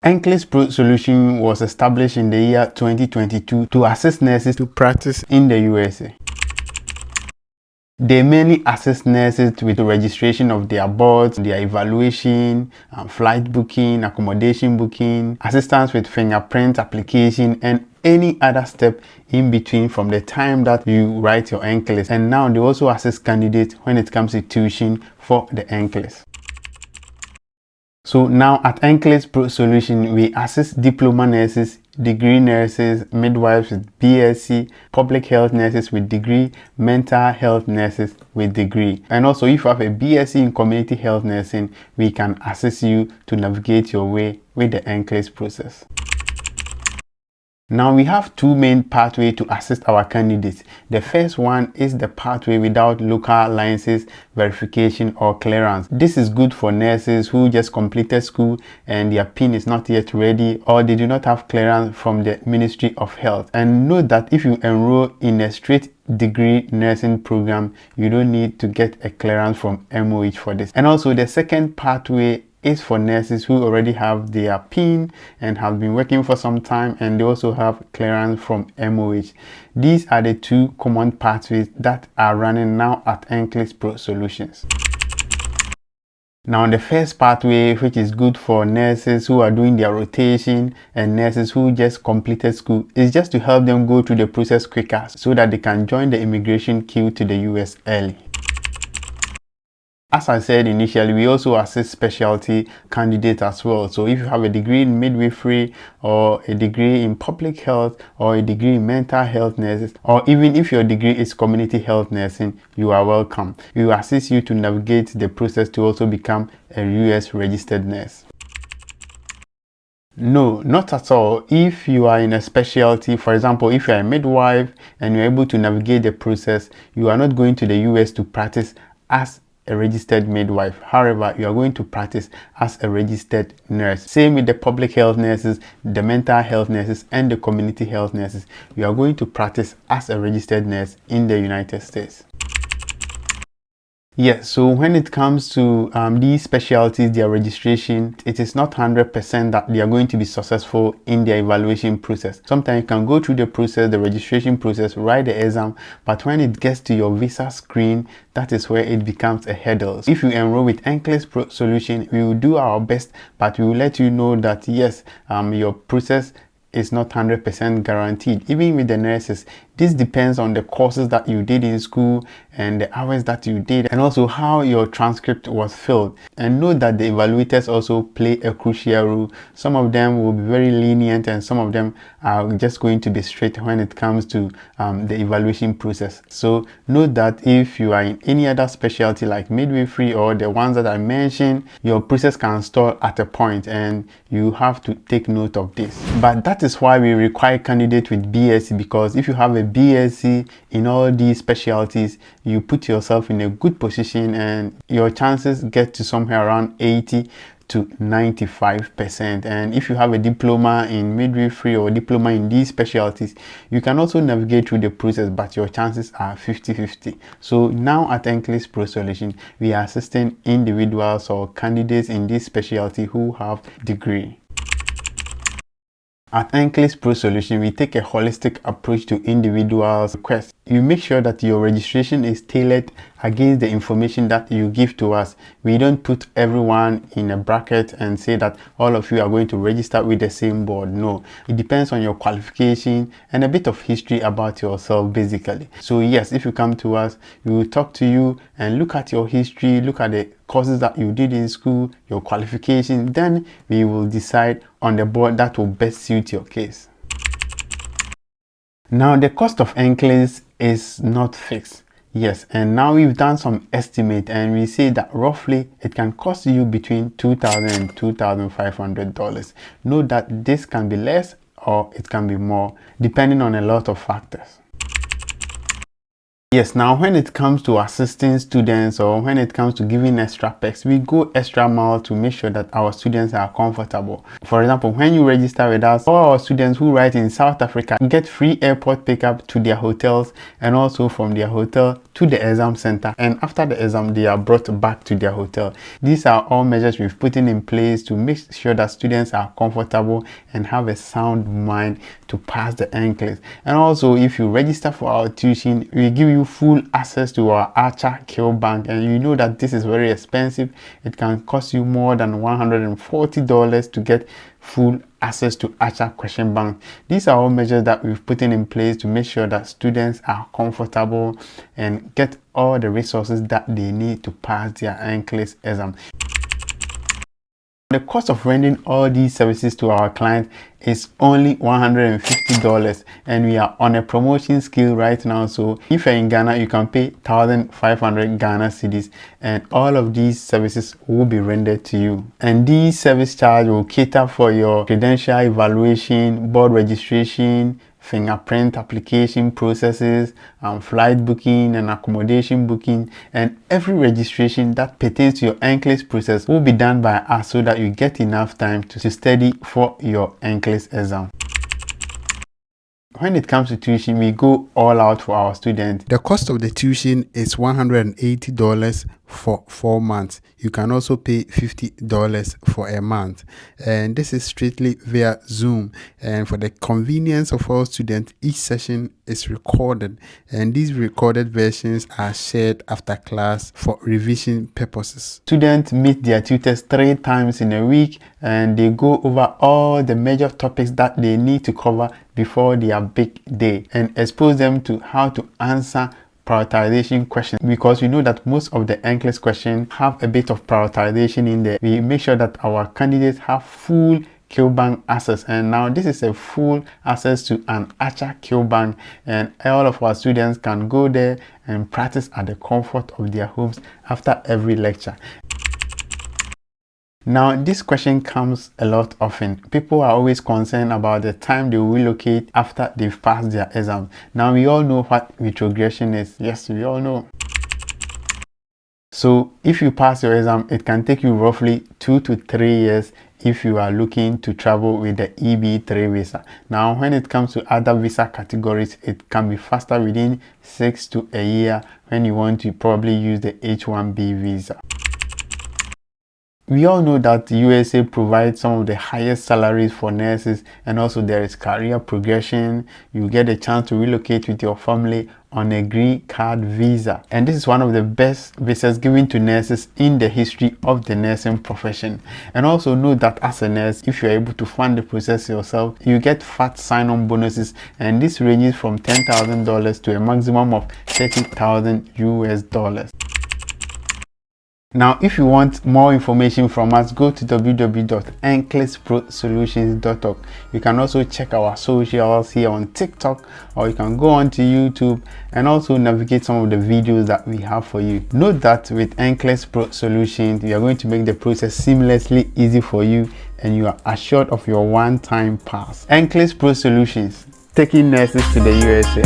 NCLEX Pro Solutions was established in the year 2022 to assist nurses to practice in the USA. They mainly assist nurses with the registration of their boards, their evaluation, flight booking, accommodation booking, assistance with fingerprint application, and any other step in between from the time that you write your NCLEX. And now they also assist candidates when it comes to tuition for the NCLEX. So now at NCLEX Pro Solutions, we assist diploma nurses, degree nurses, midwives with BSc, public health nurses with degree, mental health nurses with degree. And also if you have a BSc in community health nursing, we can assist you to navigate your way with the NCLEX process. Now we have two main pathways to assist our candidates. The first one is the pathway without local licenses, verification or clearance. This is good for nurses who just completed school and their PIN is not yet ready, or they do not have clearance from the Ministry of Health. And note that if you enroll in a straight degree nursing program, you don't need to get a clearance from MOH for this. And also the second pathway is for nurses who already have their PIN and have been working for some time, and they also have clearance from MOH. These are the two common pathways that are running now at NCLEX Pro Solutions. Now the first pathway, which is good for nurses who are doing their rotation and nurses who just completed school, is just to help them go through the process quicker so that they can join the immigration queue to the US early. As I said initially, we also assist specialty candidates as well. So if you have a degree in midwifery or a degree in public health or a degree in mental health nurses, or even if your degree is community health nursing, you are welcome. We will assist you to navigate the process to also become a US registered nurse. No, not at all. If you are in a specialty, for example, if you are a midwife and you're able to navigate the process, you are not going to the US to practice as a registered midwife. However, you are going to practice as a registered nurse. Same with the public health nurses, the mental health nurses, and the community health nurses. You are going to practice as a registered nurse in the United States. Yes, so when it comes to these specialties, their registration, it is not 100% that they are going to be successful in their evaluation process. Sometimes you can go through the process, the registration process, write the exam, but when it gets to your visa screen, that is where it becomes a hurdle. If you enroll with NCLEX Pro Solutions, we will do our best, but we will let you know that yes, your process is not 100% guaranteed. Even with the nurses, this depends on the courses that you did in school and the hours that you did, and also how your transcript was filled. And note that the evaluators also play a crucial role. Some of them will be very lenient and some of them are just going to be strict when it comes to the evaluation process. So note that if you are in any other specialty like midwifery or the ones that I mentioned, your process can stall at a point and you have to take note of this. But that is why we require candidates with BSc, because if you have a BSc in all these specialties, you put yourself in a good position and your chances get to somewhere around 80 to 95%. And if you have a diploma in midwifery or diploma in these specialties, you can also navigate through the process, but your chances are 50-50. So now at NCLEX Pro Solutions, we are assisting individuals or candidates in this specialty who have degree. At NCLEX Pro Solutions, we take a holistic approach to individuals' requests. You make sure that your registration is tailored against the information that you give to us. We don't put everyone in a bracket and say that all of you are going to register with the same board. No, it depends on your qualification and a bit of history about yourself basically. So yes, if you come to us, we will talk to you and look at your history, look at the courses that you did in school, your qualification, then we will decide on the board that will best suit your case. Now the cost of NCLEX is not fixed. Yes, and now we've done some estimate and we say that roughly it can cost you between $2,000 and $2,500. Note that this can be less or it can be more depending on a lot of factors. Yes, now when it comes to assisting students or when it comes to giving extra perks, we go extra mile to make sure that our students are comfortable. For example, when you register with us, all our students who write in South Africa get free airport pickup to their hotels and also from their hotel to the exam center, and after the exam they are brought back to their hotel. These are all measures we've put in place to make sure that students are comfortable and have a sound mind to pass the NCLEX. And also, if you register for our tuition, we give you full access to our Archer Kill Bank, and you know that this is very expensive. It can cost you more than $140 to get full access to Archer Question Bank. These are all measures that we've put in place to make sure that students are comfortable and get all the resources that they need to pass their NCLEX exam. The cost of rendering all these services to our clients is only $150, and we are on a promotion scale right now. So if you're in Ghana, you can pay 1,500 Ghana cedis, and all of these services will be rendered to you. And these service charge will cater for your credential evaluation, board registration, fingerprint application processes, flight booking and accommodation booking, and every registration that pertains to your NCLEX process will be done by us, so that you get enough time to study for your NCLEX exam. When it comes to tuition, we go all out for our students. The cost of the tuition is $180 for 4 months. You can also pay $50 for a month, and this is strictly via Zoom. And for the convenience of all students, each session is recorded, and these recorded versions are shared after class for revision purposes. Students meet their tutors 3 times in a week, and they go over all the major topics that they need to cover before their big day, and expose them to how to answer prioritization questions, because we know that most of the NCLEX questions have a bit of prioritization in there. We make sure that our candidates have full Kill Bank access, and now this is a full access to an Archer Kill Bank, and all of our students can go there and practice at the comfort of their homes after every lecture. Now, this question comes a lot often. People are always concerned about the time they will relocate after they've passed their exam. Now, we all know what retrogression is. Yes, we all know. So, if you pass your exam, it can take you roughly 2 to 3 years if you are looking to travel with the EB3 visa. Now, when it comes to other visa categories, it can be faster within 6 to a year when you want to probably use the H1B visa. We all know that the USA provides some of the highest salaries for nurses, and also there is career progression. You get a chance to relocate with your family on a green card visa, and this is one of the best visas given to nurses in the history of the nursing profession. And also know that as a nurse, if you are able to fund the process yourself, you get fat sign-on bonuses, and this ranges from $10,000 to a maximum of $30,000 US. Now, if you want more information from us, go to www.nclexprosolutions.org. You can also check our socials here on TikTok, or you can go on to YouTube and also navigate some of the videos that we have for you. Note that with NCLEX Pro Solutions, we are going to make the process seamlessly easy for you, and you are assured of your one-time pass. NCLEX Pro Solutions, taking nurses to the USA.